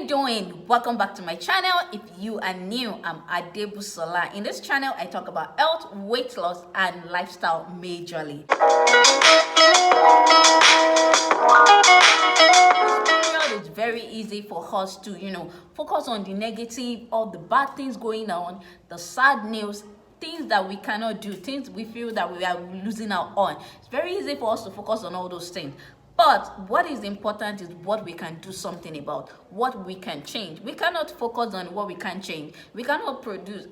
you doing? Welcome back to my channel. If you are new, I'm Adebusola. In this channel, I talk about health, weight loss, and lifestyle majorly. It's very easy for us to, focus on the negative, all the bad things going on, the sad news, things that we cannot do, things we feel that we are losing out on. It's very easy for us to focus on all those things. But what is important is what we can do something about, what we can change. We cannot focus on what we can change. We cannot produce.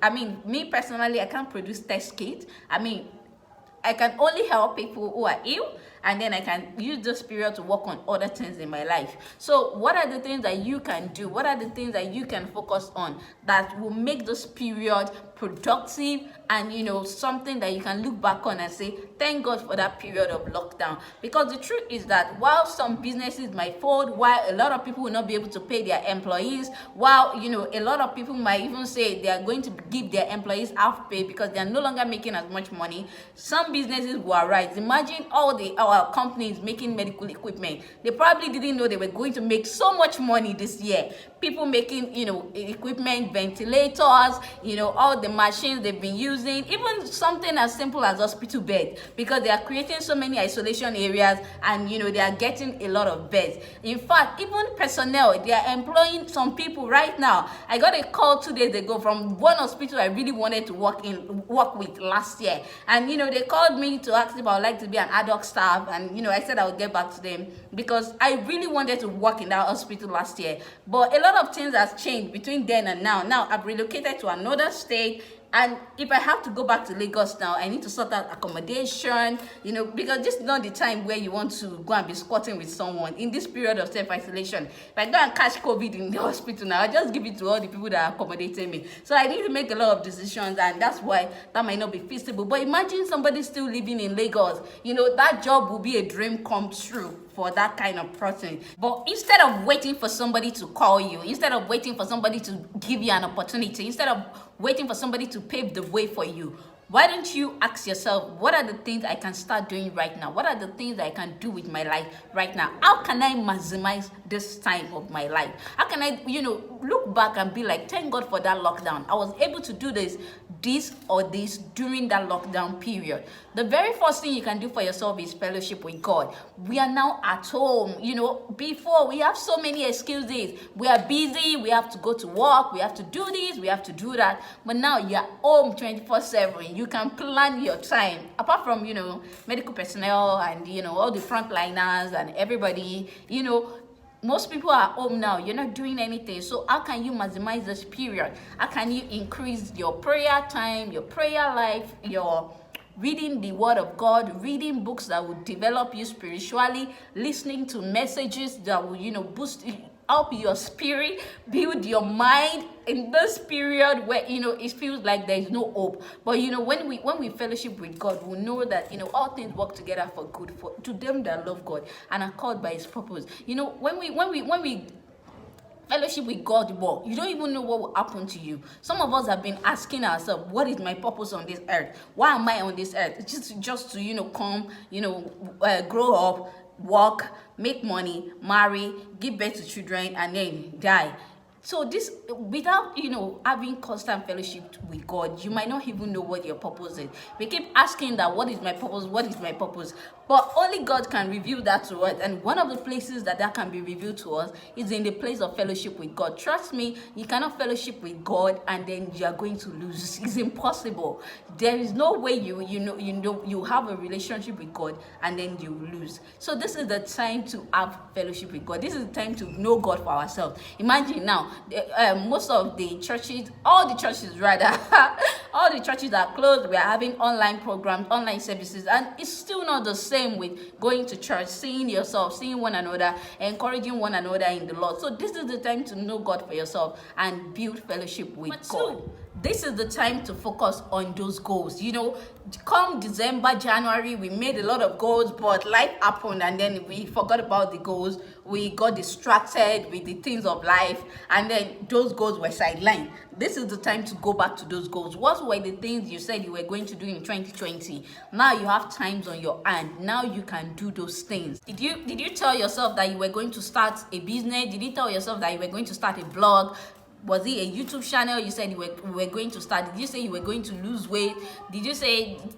Me personally, I can't produce test kits. I can only help people who are ill, and then I can use this period to work on other things in my life. So what are the things that you can do? What are the things that you can focus on that will make this period productive and something that you can look back on and say thank God for that period of lockdown? Because the truth is that while some businesses might fold, while a lot of people will not be able to pay their employees, while a lot of people might even say they are going to give their employees half pay because they are no longer making as much money, some businesses will arise. Imagine all our companies making medical equipment. They probably didn't know they were going to make so much money this year. People making equipment, ventilators, all the machines they've been using, even something as simple as hospital beds, because they are creating so many isolation areas and they are getting a lot of beds. In fact, even personnel, they are employing some people right now. I got a call 2 days ago from one hospital I really wanted to work with last year, and they called me to ask if I would like to be an ad hoc staff, and I said I would get back to them because I really wanted to work in that hospital last year. But a lot of things has changed between then and now. Now I've relocated to another state, and if I have to go back to Lagos now, I need to sort out accommodation, because this is not the time where you want to go and be squatting with someone in this period of self-isolation. If I go and catch COVID in the hospital now, I just give it to all the people that are accommodating me. So I need to make a lot of decisions, and that's why that might not be feasible. But imagine somebody still living in Lagos. That job will be a dream come true for that kind of person. But instead of waiting for somebody to call you, instead of waiting for somebody to give you an opportunity, instead of waiting for somebody to pave the way for you, why don't you ask yourself, what are the things I can start doing right now? What are the things I can do with my life right now? How can I maximize this time of my life? How can I, look back and be like, thank God for that lockdown. I was able to do this or this during that lockdown period. The very first thing you can do for yourself is fellowship with God. We are now at home. Before we have so many excuses. We are busy. We have to go to work. We have to do this. We have to do that. But now you're home 24/7. You can plan your time. Apart from, medical personnel and, all the frontliners and everybody, most people are home now. You're not doing anything. So how can you maximize this period? How can you increase your prayer time, your prayer life, your reading the word of God, reading books that will develop you spiritually, listening to messages that will, boost up your spirit, build your mind in this period where it feels like there is no hope. But when we fellowship with God, we know that all things work together for good to them that love God and are called by His purpose. When we fellowship with God more, you don't even know what will happen to you. Some of us have been asking ourselves, what is my purpose on this earth? Why am I on this earth? Just to come, grow up, work, make money, marry, give birth to children, and then die. So this, without having constant fellowship with God, you might not even know what your purpose is. We keep asking that, what is my purpose? What is my purpose? But only God can reveal that to us. And one of the places that can be revealed to us is in the place of fellowship with God. Trust me, you cannot fellowship with God and then you are going to lose. It's impossible. There is no way you have a relationship with God and then you lose. So this is the time to have fellowship with God. This is the time to know God for ourselves. Imagine now, most of the churches, all the churches are closed. We are having online programs, online services, and it's still not the same with going to church, seeing yourself, seeing one another, encouraging one another in the Lord. So this is the time to know God for yourself and build fellowship with God. this is the time to focus on those goals. Come December, January, we made a lot of goals, but life happened and then we forgot about the goals. We got distracted with the things of life, and then those goals were sidelined. This is the time to go back to those goals. What were the things you said you were going to do in 2020? Now you have times on your hand. Now you can do those things. Did you tell yourself that you were going to start a business? Did you tell yourself that you were going to start a blog? Was it a YouTube channel you said you were going to start? Did you say you were going to lose weight? Did you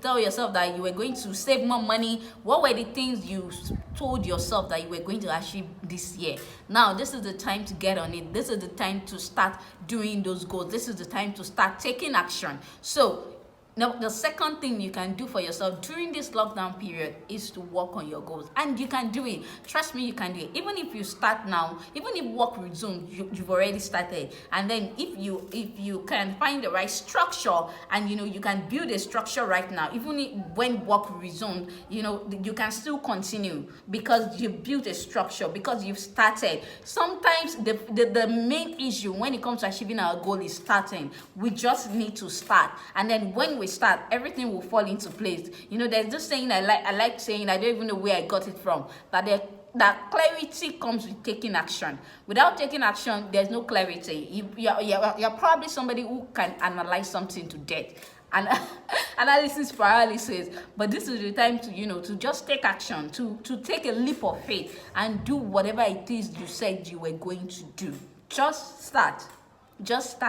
tell yourself that you were going to save more money? What were the things you told yourself that you were going to achieve this year? Now, this is the time to get on it. This is the time to start doing those goals. This is the time to start taking action. So, now, the second thing you can do for yourself during this lockdown period is to work on your goals. And you can do it. Trust me, you can do it. Even if you start now, even if work resumes, you've already started. And then if you can find the right structure and, you can build a structure right now, even when work resumes, you can still continue because you've built a structure, because you've started. Sometimes the main issue when it comes to achieving our goal is starting. We just need to start. And then when we start, everything will fall into place. There's this saying I like saying, I don't even know where I got it from, that clarity comes with taking action. Without taking action, there's no clarity. You're probably somebody who can analyze something to death. And analysis paralysis, but this is the time to just take action, to take a leap of faith and do whatever it is you said you were going to do. Just start. Just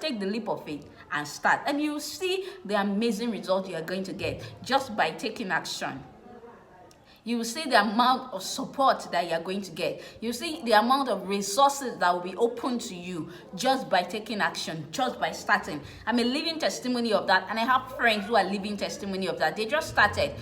take the leap of faith and start, and you'll see the amazing results you are going to get just by taking action. You will see the amount of support that you are going to get. You see the amount of resources that will be open to you just by taking action, just by starting. I'm a living testimony of that, and I have friends who are living testimony of that. They just started,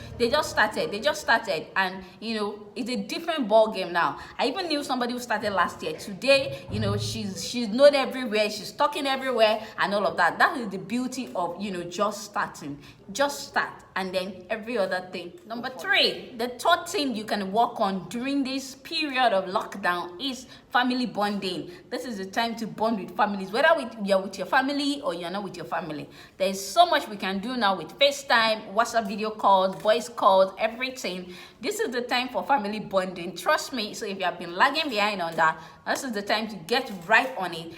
and it's a different ball game now. I even knew somebody who started last year. Today, she's known everywhere, she's talking everywhere, and all of that. That is the beauty of just starting. Just start, and then every other thing. Number 3, the third thing you can work on during this period of lockdown is family bonding. This is the time to bond with families, whether you're with your family or you're not with your family. There's so much we can do now with FaceTime, WhatsApp video calls, voice calls, everything. This is the time for family bonding. Trust me. So if you have been lagging behind on that, this is the time to get right on it.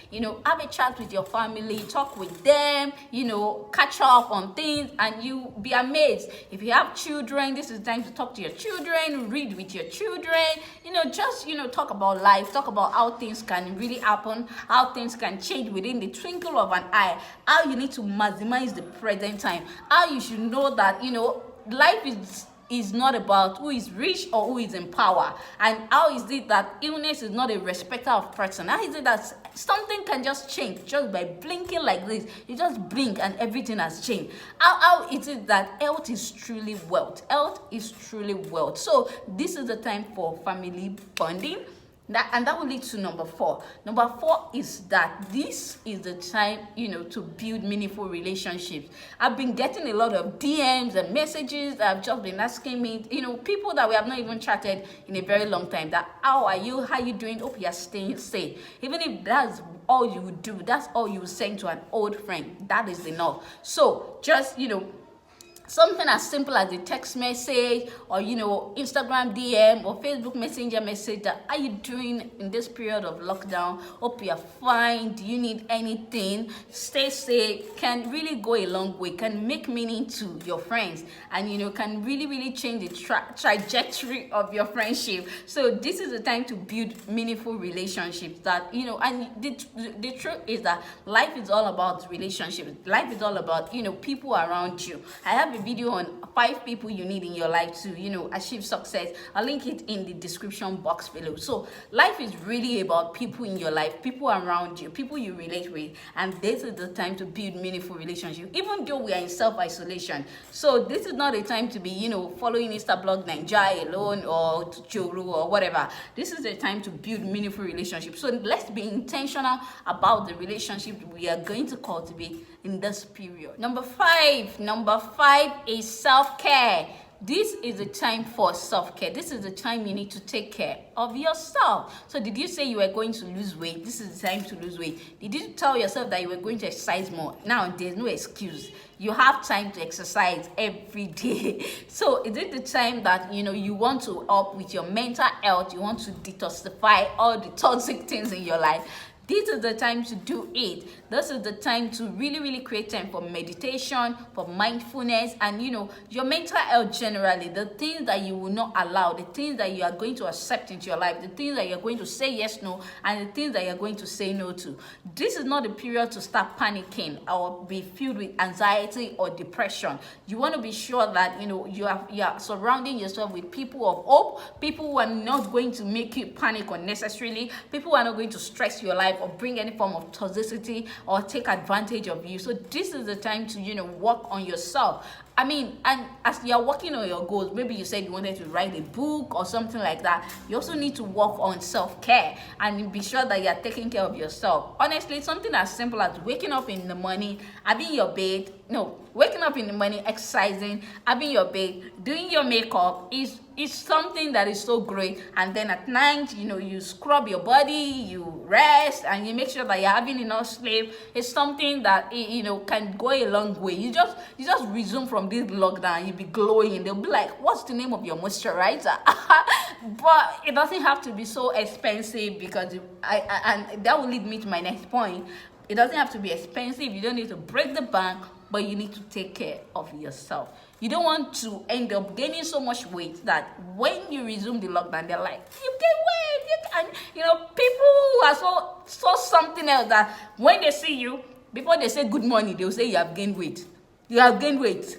Have a chat with your family, talk with them, catch up on things, and you be amazed. If you have children, this is the time to talk to your children, read with your children, just talk about life, talk about how things can really happen, how things can change within the twinkle of an eye, how you need to maximize the present time, how you should know that life is not about who is rich or who is in power, and how is it that illness is not a respecter of person. How is it that something can just change just by blinking like this? You just blink and everything has changed. How is it that health is truly wealth? Health is truly wealth. So this is the time for family bonding. That will lead to number 4. Number 4 is that this is the time, to build meaningful relationships. I've been getting a lot of DMs and messages that have just been asking me, people that we have not even chatted in a very long time, that how are you? How are you doing? Hope you are staying safe. Even if that's all you would do, that's all you would send to an old friend, that is enough. So just, something as simple as a text message or Instagram DM or Facebook Messenger message that, how you doing in this period of lockdown? Hope you're fine. Do you need anything? Stay safe. Can really go a long way, can make meaning to your friends, and can really change the trajectory of your friendship. So this is the time to build meaningful relationships that and the truth is that life is all about relationships. Life is all about people around you. I have a video on 5 people you need in your life to achieve success. I'll link it in the description box below. So life is really about people in your life, people around you, people you relate with, and this is the time to build meaningful relationships, even though we are in self-isolation. So this is not a time to be following Instablog Ninja alone or Churu or whatever. This is the time to build meaningful relationships. So let's be intentional about the relationship we are going to cultivate in this period. Number five is self-care. this is the time for self-care. This is the time you need to take care of yourself. So did you say you were going to lose weight? This is the time to lose weight. Did you tell yourself that you were going to exercise more? Now there's no excuse. You have time to exercise every day. So is it the time that you want to up with your mental health? You want to detoxify all the toxic things in your life? This is the time to do it. This is the time to really create time for meditation, for mindfulness, and your mental health generally. The things that you will not allow, the things that you are going to accept into your life, the things that you're going to say yes, no, and the things that you're going to say no to. This is not the period to start panicking or be filled with anxiety or depression. You want to be sure that you are surrounding yourself with people of hope, people who are not going to make you panic unnecessarily, people who are not going to stress your life or bring any form of toxicity or take advantage of you. So this is the time to work on yourself. I mean, and as you're working on your goals, maybe you said you wanted to write a book or something like that, you also need to work on self-care and be sure that you're taking care of yourself. Honestly, something as simple as waking up in the morning, having your bed, waking up in the morning, exercising, having your bed, doing your makeup is something that is so great. And then at night, you scrub your body, you rest, and you make sure that you're having enough sleep. It's something that can go a long way. You just resume from this lockdown, you'll be glowing. They'll be like, what's the name of your moisturizer? But it doesn't have to be so expensive, because and that will lead me to my next point. It doesn't have to be expensive. You don't need to break the bank, but you need to take care of yourself. You don't want to end up gaining so much weight that when you resume the lockdown, they're like, you gain weight. And people who are so something else that when they see you, before they say good morning, they'll say you have gained weight. You have gained weight.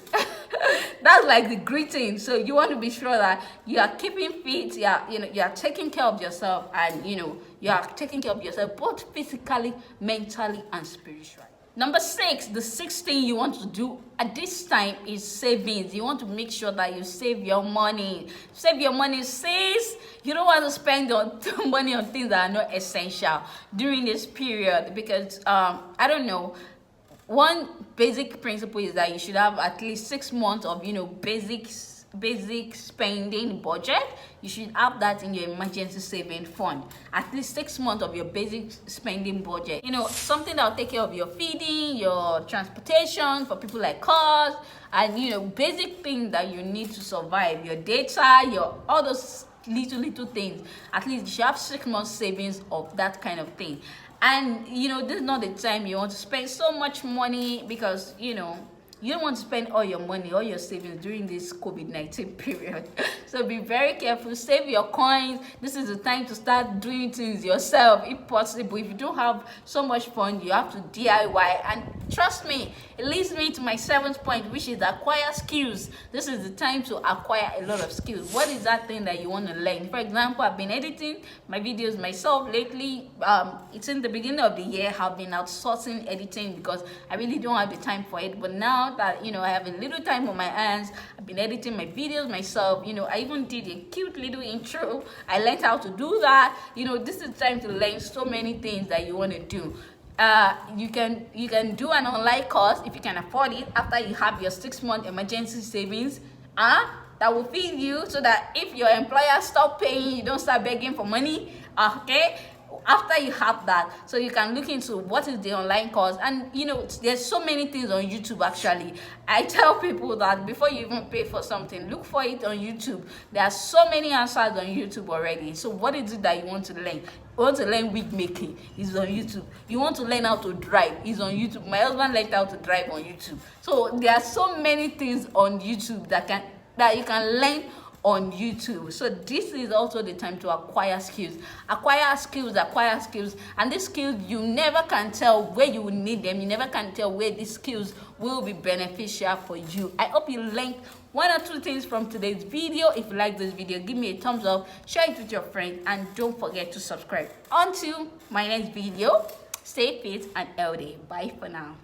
That's like the greeting. So you want to be sure that you are keeping fit, you are taking care of yourself, and you are taking care of yourself both physically, mentally, and spiritually. Number 6, the sixth thing you want to do at this time is savings. You want to make sure that you save your money. Save your money, sis. You don't want to spend money on things that are not essential during this period, because I don't know. One basic principle is that you should have at least 6 months of basic spending budget. You should have that in your emergency saving fund. At least 6 months of your basic spending budget. Something that will take care of your feeding, your transportation for people like cars, and basic things that you need to survive. Your data, all those little things. At least you should have 6 months savings of that kind of thing. And this is not the time you want to spend so much money, because you don't want to spend all your money, all your savings during this COVID-19 period. So be very careful. Save your coins. This is the time to start doing things yourself, if possible. If you don't have so much fun, you have to DIY. And trust me, it leads me to my 7th point, which is acquire skills. This is the time to acquire a lot of skills. What is that thing that you want to learn? For example, I've been editing my videos myself lately. It's in the beginning of the year. I've been outsourcing editing because I really don't have the time for it. But now that I have a little time on my hands, I've been editing my videos myself. I even did a cute little intro. I learned how to do that. This is time to learn so many things that you want to do. You can do an online course if you can afford it, after you have your 6-month emergency savings that will feed you, so that if your employer stop paying, you don't start begging for money. Okay, after you have that, so you can look into what is the online course. And there's so many things on YouTube. Actually, I tell people that before you even pay for something, look for it on YouTube. There are so many answers on YouTube already. So what is it that you want to learn? You want to learn wig making, is on YouTube. You want to learn how to drive, is on YouTube. My husband learned how to drive on YouTube. So there are so many things on YouTube that you can learn on YouTube. So this is also the time to acquire skills. Acquire skills. And these skills, you never can tell where you will need them. You never can tell where these skills will be beneficial for you. I hope you learned 1 or 2 things from today's video. If you like this video, give me a thumbs up, share it with your friends, and don't forget to subscribe. Until my next video, stay fit and healthy. Bye for now.